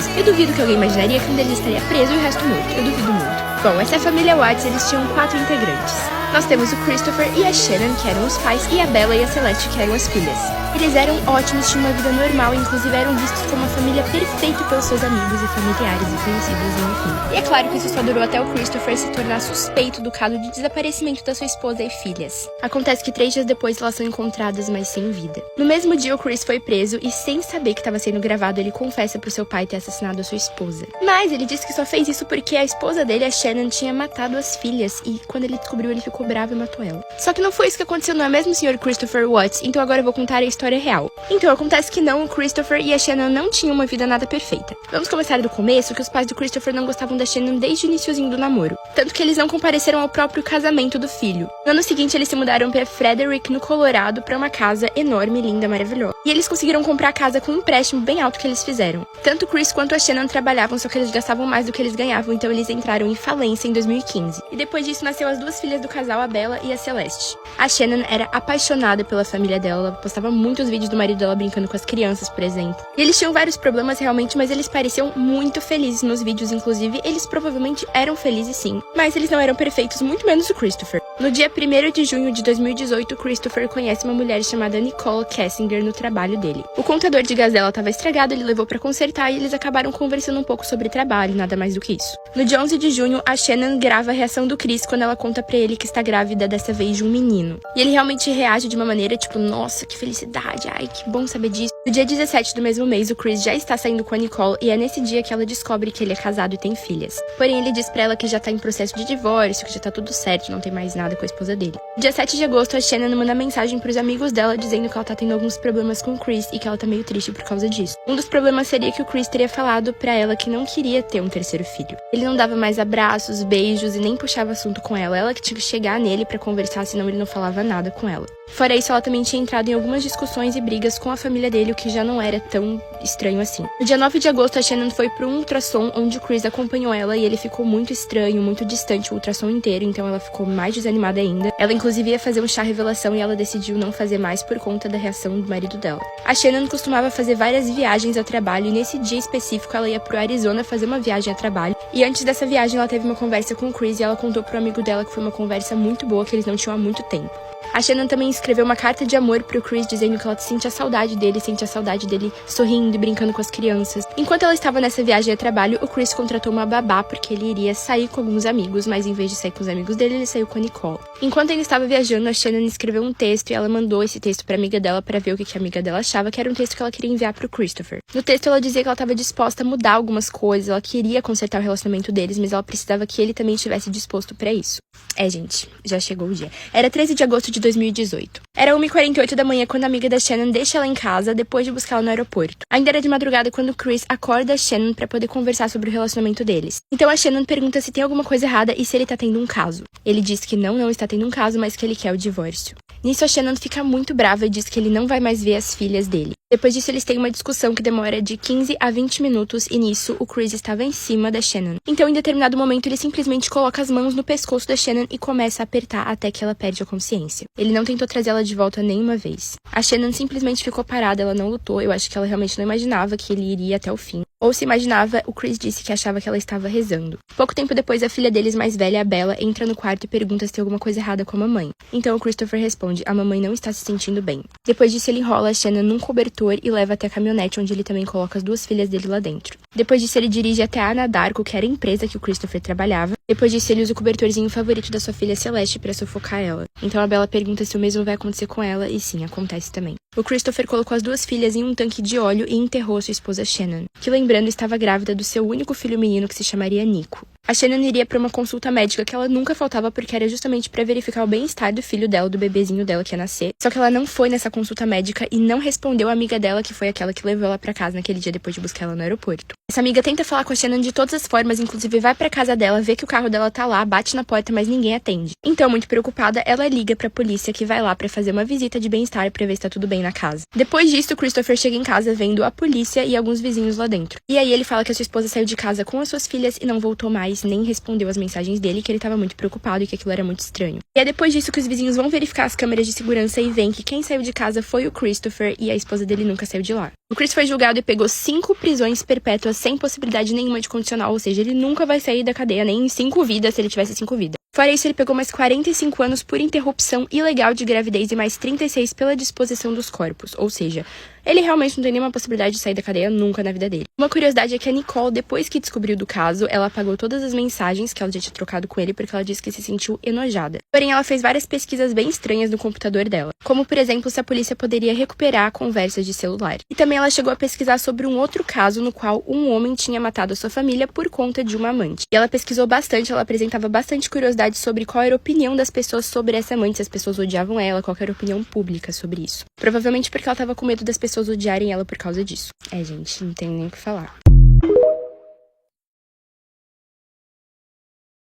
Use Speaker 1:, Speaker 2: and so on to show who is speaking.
Speaker 1: filhos. Eu duvido que alguém imaginaria que um deles estaria preso e o resto morto. Eu duvido muito. Bom, essa é a família Watts, eles tinham 4 integrantes. Nós temos o Christopher e a Shannon, que eram os pais, e a Bella e a Celeste, que eram as filhas. Eles eram ótimos, tinham uma vida normal e inclusive eram vistos como uma família perfeita pelos seus amigos e familiares e conhecidos, enfim. E é claro que isso só durou até o Christopher se tornar suspeito do caso de desaparecimento da sua esposa e filhas. Acontece que 3 dias depois elas são encontradas, mas sem vida. No mesmo dia o Chris foi preso e, sem saber que estava sendo gravado, ele confessa pro seu pai ter assassinado a sua esposa. Mas ele disse que só fez isso porque a esposa dele, a Shannon, tinha matado as filhas e quando ele descobriu ele ficou bravo e matou ela. Só que não foi isso que aconteceu, não é mesmo, Sr. Christopher Watts? Então agora eu vou contar a história real. Então acontece que não, o Christopher e a Shannon não tinham uma vida nada perfeita. Vamos começar do começo, que os pais do Christopher não gostavam da Shannon desde o iniciozinho do namoro. Tanto que eles não compareceram ao próprio casamento do filho. No ano seguinte eles se mudaram para Frederick, no Colorado, para uma casa enorme, linda, maravilhosa. E eles conseguiram comprar a casa com um empréstimo bem alto que eles fizeram. Tanto o Chris quanto a Shannon trabalhavam, só que eles gastavam mais do que eles ganhavam, então eles entraram em falência em 2015. E depois disso nasceu as 2 filhas do casal, a Bella e a Celeste. A Shannon era apaixonada pela família dela, ela postava muitos vídeos do marido dela brincando com as crianças, por exemplo. E eles tinham vários problemas realmente, mas eles pareciam muito felizes nos vídeos, inclusive eles provavelmente eram felizes sim. Mas eles não eram perfeitos, muito menos o Christopher. No dia 1º de junho de 2018, Christopher conhece uma mulher chamada Nicole Kessinger no trabalho dele. O contador de gás dela estava estragado, ele levou pra consertar e eles acabaram conversando um pouco sobre trabalho, nada mais do que isso. No dia 11 de junho, a Shannon grava a reação do Chris quando ela conta pra ele que está grávida dessa vez de um menino. E ele realmente reage de uma maneira tipo, nossa, que felicidade, ai, que bom saber disso. No dia 17 do mesmo mês, o Chris já está saindo com a Nicole e é nesse dia que ela descobre que ele é casado e tem filhas. Porém, ele diz pra ela que já tá em processo de divórcio, que já tá tudo certo, não tem mais nada com a esposa dele. No dia 7 de agosto, a Shannon manda mensagem pros amigos dela dizendo que ela tá tendo alguns problemas com o Chris e que ela tá meio triste por causa disso. Um dos problemas seria que o Chris teria falado pra ela que não queria ter um terceiro filho. Ele não dava mais abraços, beijos e nem puxava assunto com ela que tinha que chegar nele pra conversar, senão ele não falava nada com ela. Fora isso, ela também tinha entrado em algumas discussões e brigas com a família dele, o que já não era tão estranho assim. No dia 9 de agosto, a Shannon foi para um ultrassom onde o Chris acompanhou ela e ele ficou muito estranho, muito distante o ultrassom inteiro, então ela ficou mais desanimada ainda. Ela inclusive ia fazer um chá revelação e ela decidiu não fazer mais por conta da reação do marido dela. A Shannon costumava fazer várias viagens a trabalho e nesse dia específico ela ia pro Arizona fazer uma viagem a trabalho. E antes dessa viagem ela teve uma conversa com o Chris e ela contou pro amigo dela que foi uma conversa muito boa, que eles não tinham há muito tempo. A Shannon também escreveu uma carta de amor pro Chris dizendo que ela sentia saudade dele sorrindo e brincando com as crianças. Enquanto ela estava nessa viagem a trabalho, o Chris contratou uma babá porque ele iria sair com alguns amigos, mas em vez de sair com os amigos dele, ele saiu com a Nicole. Enquanto ele estava viajando, a Shannon escreveu um texto e ela mandou esse texto pra amiga dela pra ver o que a amiga dela achava, que era um texto que ela queria enviar pro Christopher. No texto ela dizia que ela estava disposta a mudar algumas coisas, ela queria consertar o relacionamento deles, mas ela precisava que ele também estivesse disposto pra isso. Gente, já chegou o dia. Era 13 de agosto de 2018. Era 1h48 da manhã quando a amiga da Shannon deixa ela em casa depois de buscá-la no aeroporto. Ainda era de madrugada quando o Chris acorda a Shannon pra poder conversar sobre o relacionamento deles. Então a Shannon pergunta se tem alguma coisa errada e se ele tá tendo um caso. Ele diz que não está tendo um caso, mas que ele quer o divórcio. Nisso a Shannon fica muito brava e diz que ele não vai mais ver as filhas dele. Depois disso eles têm uma discussão que demora de 15 a 20 minutos e nisso o Chris estava em cima da Shannon. Então em determinado momento ele simplesmente coloca as mãos no pescoço da Shannon e começa a apertar até que ela perde a consciência. Ele não tentou trazê-la de volta nenhuma vez. A Shannon simplesmente ficou parada, ela não lutou, eu acho que ela realmente não imaginava que ele iria até o fim. Ou se imaginava, o Chris disse que achava que ela estava rezando. Pouco tempo depois, a filha deles mais velha, a Bella, entra no quarto e pergunta se tem alguma coisa errada com a mamãe. Então o Christopher responde, a mamãe não está se sentindo bem. Depois disso, ele enrola a Shannon num cobertor e leva até a caminhonete, onde ele também coloca as 2 filhas dele lá dentro. Depois disso, ele dirige até a Anadarko, que era a empresa que o Christopher trabalhava. Depois disso, ele usa o cobertorzinho favorito da sua filha Celeste para sufocar ela. Então a Bella pergunta se o mesmo vai acontecer com ela, e sim, acontece também. O Christopher colocou as 2 filhas em um tanque de óleo e enterrou sua esposa Shannon, que lembrando estava grávida do seu único filho menino que se chamaria Nico. A Shannon iria para uma consulta médica que ela nunca faltava porque era justamente para verificar o bem-estar do filho dela, do bebezinho dela que ia nascer. Só que ela não foi nessa consulta médica e não respondeu a amiga dela, que foi aquela que levou ela para casa naquele dia depois de buscar ela no aeroporto. Essa amiga tenta falar com a Shannon de todas as formas, inclusive vai pra casa dela, vê que o carro dela tá lá, bate na porta, mas ninguém atende. Então, muito preocupada, ela liga pra polícia que vai lá pra fazer uma visita de bem-estar pra ver se tá tudo bem na casa. Depois disso, Christopher chega em casa vendo a polícia e alguns vizinhos lá dentro. E aí ele fala que a sua esposa saiu de casa com as suas filhas e não voltou mais mais nem respondeu as mensagens dele, que ele tava muito preocupado e que aquilo era muito estranho. E é depois disso que os vizinhos vão verificar as câmeras de segurança e veem que quem saiu de casa foi o Christopher e a esposa dele nunca saiu de lá. O Chris foi julgado e pegou 5 prisões perpétuas sem possibilidade nenhuma de condicional, ou seja, ele nunca vai sair da cadeia nem em 5 vidas se ele tivesse 5 vidas. Fora isso, ele pegou mais 45 anos por interrupção ilegal de gravidez e mais 36 pela disposição dos corpos, ou seja, ele realmente não tem nenhuma possibilidade de sair da cadeia nunca na vida dele. Uma curiosidade é que a Nicole, depois que descobriu do caso, ela apagou todas as mensagens que ela já tinha trocado com ele porque ela disse que se sentiu enojada. Porém, ela fez várias pesquisas bem estranhas no computador dela, como, por exemplo, se a polícia poderia recuperar conversas de celular. E também ela chegou a pesquisar sobre um outro caso no qual um homem tinha matado a sua família por conta de uma amante. E ela pesquisou bastante, ela apresentava bastante curiosidade sobre qual era a opinião das pessoas sobre essa amante, se as pessoas odiavam ela, qual era a opinião pública sobre isso. Provavelmente porque ela tava com medo das pessoas odiarem ela por causa disso. Gente, não tenho nem o que falar.